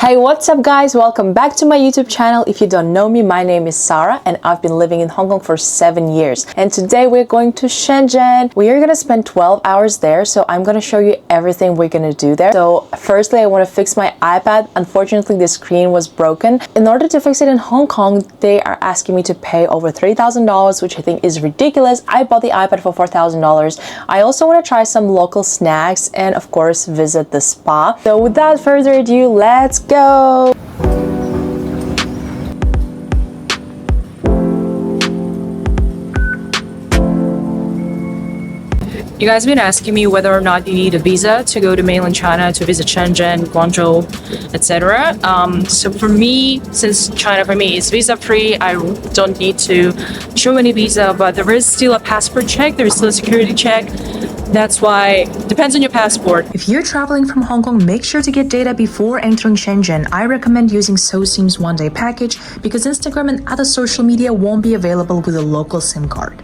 Hey, what's up guys? Welcome back to my YouTube channel. If you don't know me, my name is Sarah and I've been living in Hong Kong for 7 years. And today we're going to Shenzhen. We are going to spend 12 hours there, so I'm going to show you everything we're going to do there. So firstly, I want to fix my iPad. Unfortunately, the screen was broken. In order to fix it in Hong Kong, they are asking me to pay over $3,000, which I think is ridiculous. I bought the iPad for $4,000. I also want to try some local snacks and of course visit the spa. So without further ado, let's go! You guys have been asking me whether or not you need a visa to go to mainland China to visit Shenzhen, Guangzhou, etc. So for me, since China for me is visa free, I don't need to show any visa, but there is still a passport check, there is still a security check. That's why, depends on your passport. If you're traveling from Hong Kong, make sure to get data before entering Shenzhen. I recommend using SoSIM's one-day package because Instagram and other social media won't be available with a local SIM card.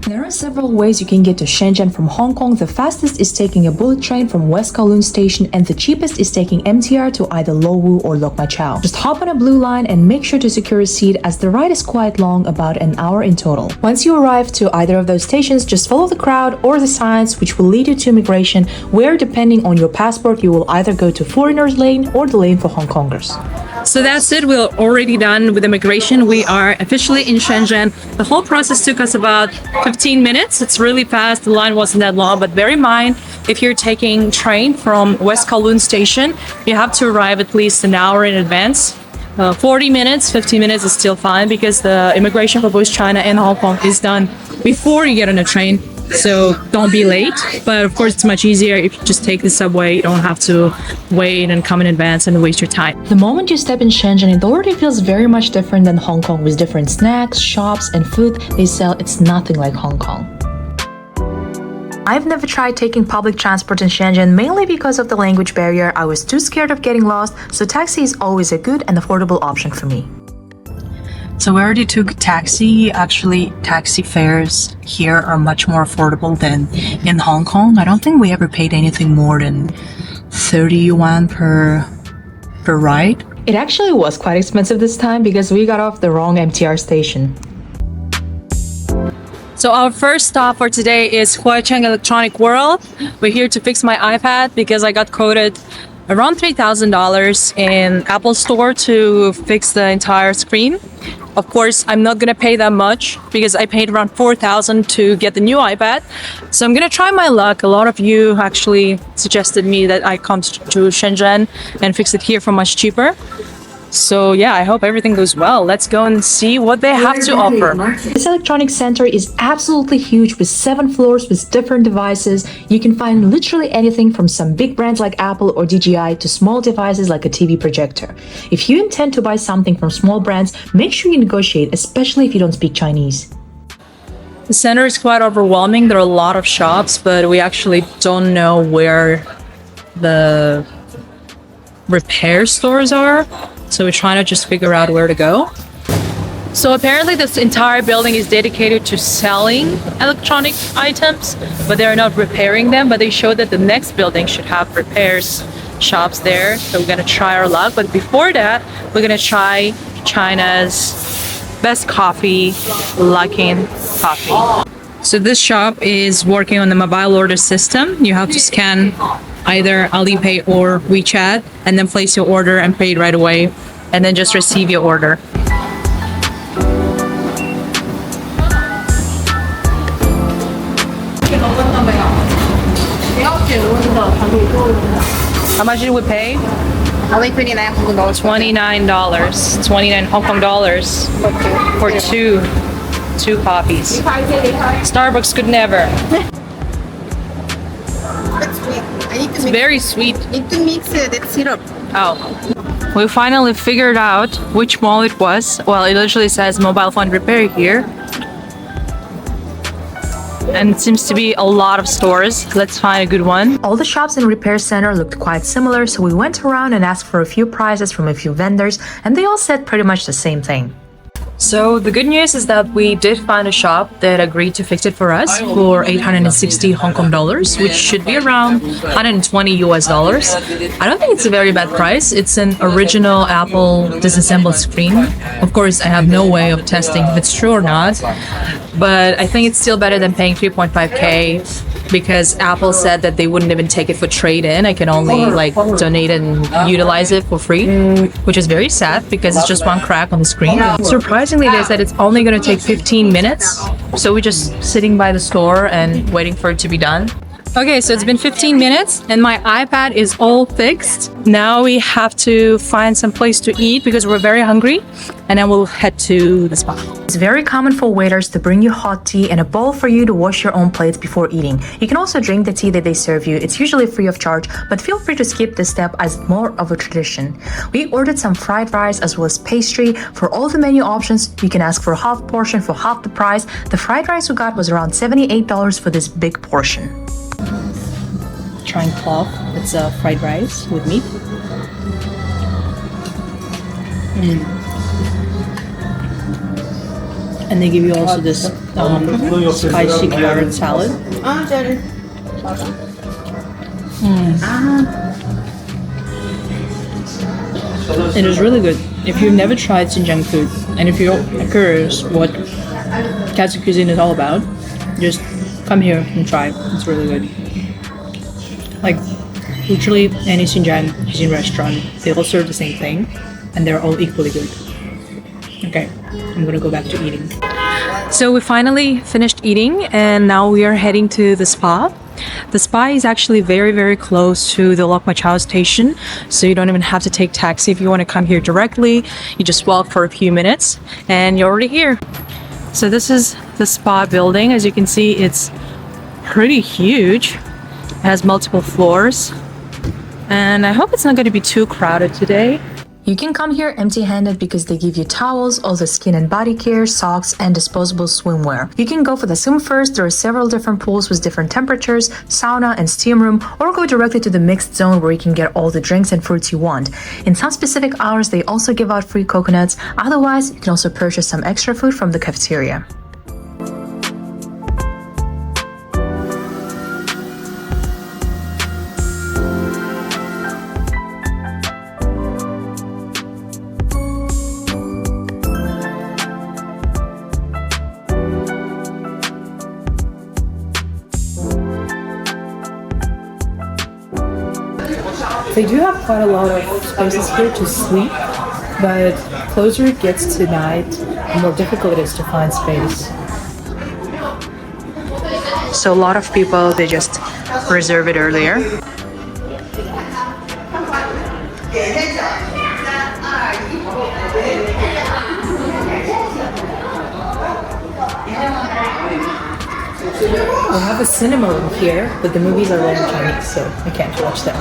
There are several ways you can get to Shenzhen from Hong Kong. The fastest is taking a bullet train from West Kowloon Station, and the cheapest is taking MTR to either Luohu or Lok Ma Chau. Just hop on a blue line and make sure to secure a seat as the ride is quite long, about an hour in total. Once you arrive to either of those stations, just follow the crowd or the signs which will lead you to immigration, where depending on your passport you will either go to foreigners lane or the lane for Hong Kongers. So that's it, we're already done with immigration. We are officially in Shenzhen. The whole process took us about 15 minutes. It's really fast, the line wasn't that long, but bear in mind, if you're taking train from West Kowloon Station, you have to arrive at least an hour in advance. 40 minutes, 15 minutes is still fine because the immigration for both China and Hong Kong is done before you get on a train. So don't be late, but of course it's much easier if you just take the subway. You don't have to wait and come in advance and waste your time. The moment you step in Shenzhen, it already feels very much different than Hong Kong, with different snacks, shops and food they sell. It's nothing like Hong Kong. I've never tried taking public transport in Shenzhen, mainly because of the language barrier. I was too scared of getting lost, so taxi is always a good and affordable option for me. So we already took a taxi. Actually, taxi fares here are much more affordable than in Hong Kong. I don't think we ever paid anything more than 30 yuan per ride. It actually was quite expensive this time because we got off the wrong MTR station. So our first stop for today is Huaqiang Electronic World. We're here to fix my iPad because I got quoted around $3,000 in Apple Store to fix the entire screen. Of course, I'm not gonna pay that much because I paid around $4,000 to get the new iPad. So I'm gonna try my luck. A lot of you actually suggested me that I come to Shenzhen and fix it here for much cheaper. So yeah, I hope everything goes well. Let's go and see what they have to offer. This electronics center is absolutely huge with 7 floors with different devices. You can find literally anything from some big brands like Apple or DJI to small devices like a TV projector. If you intend to buy something from small brands, make sure you negotiate, especially if you don't speak Chinese. The center is quite overwhelming. There are a lot of shops, but we actually don't know where the repair stores are. So we're trying to just figure out where to go. So apparently this entire building is dedicated to selling electronic items, but they're not repairing them. But they show that the next building should have repairs shops there. So we're gonna try our luck. But before that, we're gonna try China's best coffee, Huaqiang Coffee. So this shop is working on the mobile order system. You have to scan either Alipay or WeChat and then place your order and pay it right away and then just receive your order. How much did we pay? Only $29 Hong Kong dollars. $29. 29 Hong Kong dollars for two coffees. Starbucks could never. It's very sweet. Need to mix that syrup. Oh. We finally figured out which mall it was. Well, it literally says mobile phone repair here. And it seems to be a lot of stores. Let's find a good one. All the shops in repair center looked quite similar, so we went around and asked for a few prices from a few vendors, and they all said pretty much the same thing. So the good news is that we did find a shop that agreed to fix it for us for 860 Hong Kong dollars, which should be around 120 US dollars. I don't think it's a very bad price. It's an original Apple disassembled screen. Of course, I have no way of testing if it's true or not, but I think it's still better than paying 3.5K because Apple said that they wouldn't even take it for trade-in. I can only like donate and utilize it for free, which is very sad because it's just one crack on the screen. Surprisingly, they said it's only going to take 15 minutes. So we're just sitting by the store and waiting for it to be done. Okay, so it's been 15 minutes and my iPad is all fixed. Now we have to find some place to eat because we're very hungry, and then we'll head to the spa. It's very common for waiters to bring you hot tea and a bowl for you to wash your own plates before eating. You can also drink the tea that they serve you. It's usually free of charge, but feel free to skip this step as it's more of a tradition. We ordered some fried rice as well as pastry. For all the menu options, you can ask for a half portion for half the price. The fried rice we got was around $78 for this big portion. Trying cloth. It's fried rice with meat. And they give you also this spicy carrot salad. It is really good. If you've never tried Xinjiang food, and if you're curious what Kazakh cuisine is all about, just come here and try. It's really good. Like, literally any Xinjiang cuisine restaurant, they all serve the same thing, and they're all equally good. Okay, I'm gonna go back to eating. So we finally finished eating, and now we are heading to the spa. The spa is actually very, very close to the Lok Ma Chau station, so you don't even have to take taxi if you want to come here directly. You just walk for a few minutes, and you're already here. So this is the spa building. As you can see, it's pretty huge. It has multiple floors, and I hope it's not going to be too crowded today. You can come here empty-handed because they give you towels, also skin and body care, socks, and disposable swimwear. You can go for the swim first. There are several different pools with different temperatures, sauna and steam room, or go directly to the mixed zone where you can get all the drinks and fruits you want. In some specific hours, they also give out free coconuts. Otherwise, you can also purchase some extra food from the cafeteria. They do have quite a lot of spaces here to sleep, but closer it gets to night, the more difficult it is to find space. So a lot of people, they just reserve it earlier. We have a cinema room here, but the movies are all in Chinese, so I can't watch them.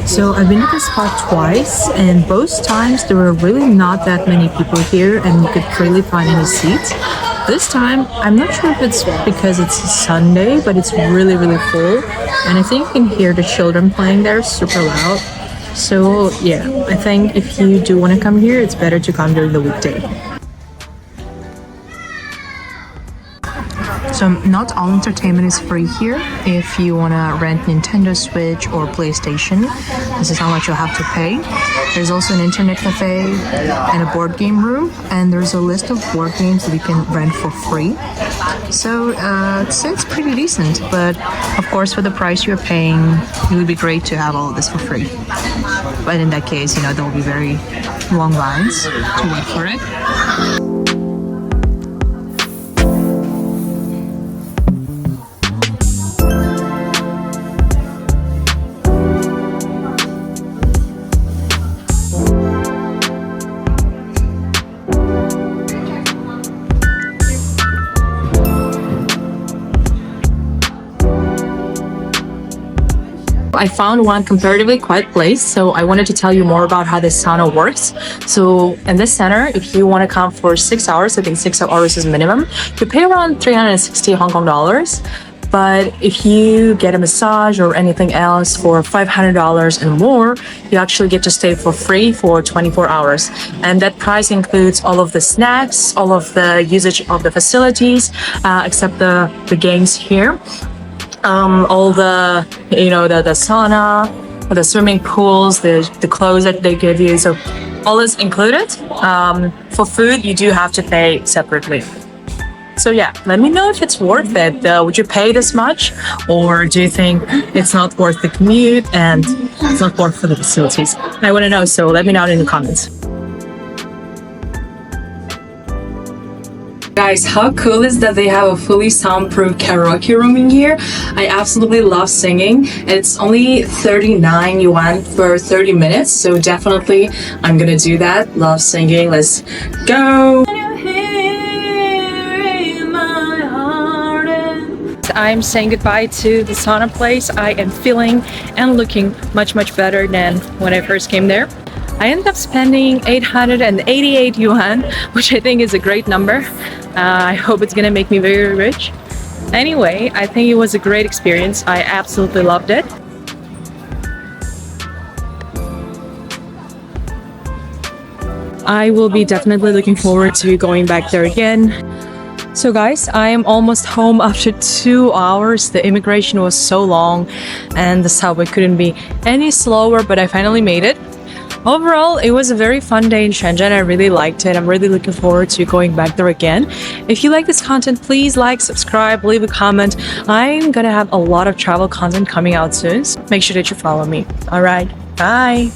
So I've been to this spa twice, and both times there were really not that many people here and you could barely find any seats. This time, I'm not sure if it's because it's Sunday, but it's really, really full. And I think you can hear the children playing there super loud. So yeah, I think if you do want to come here, it's better to come during the weekday. So not all entertainment is free here. If you want to rent Nintendo Switch or PlayStation, this is how much you'll have to pay. There's also an internet cafe and a board game room, and there's a list of board games that you can rent for free. So it's pretty decent, but of course for the price you're paying, it would be great to have all of this for free. But in that case, there will be very long lines to wait for it. I found one comparatively quiet place, so I wanted to tell you more about how this sauna works. So in this center, if you want to come for 6 hours, I think 6 hours is minimum, you pay around 360 Hong Kong dollars. But if you get a massage or anything else for $500 and more, you actually get to stay for free for 24 hours. And that price includes all of the snacks, all of the usage of the facilities, except the games here. All the, the sauna, the swimming pools, the clothes that they give you. So all is included. For food, you do have to pay separately. So yeah, let me know if it's worth it. Would you pay this much? Or do you think it's not worth the commute and it's not worth for the facilities? I want to know, so let me know in the comments. Guys, how cool is that they have a fully soundproof karaoke room in here? I absolutely love singing. It's only 39 yuan for 30 minutes, so definitely I'm gonna do that. Love singing. Let's go! I'm saying goodbye to the sauna place. I am feeling and looking much better than when I first came there. I ended up spending 888 yuan, which I think is a great number. I hope it's gonna make me very rich. Anyway, I think it was a great experience. I absolutely loved it. I will be definitely looking forward to going back there again. So guys, I am almost home after 2 hours. The immigration was so long and the subway couldn't be any slower, but I finally made it. Overall, it was a very fun day in Shenzhen. I really liked it. I'm really looking forward to going back there again. If you like this content, please like, subscribe, leave a comment. I'm gonna have a lot of travel content coming out soon. So make sure that you follow me. All right, bye.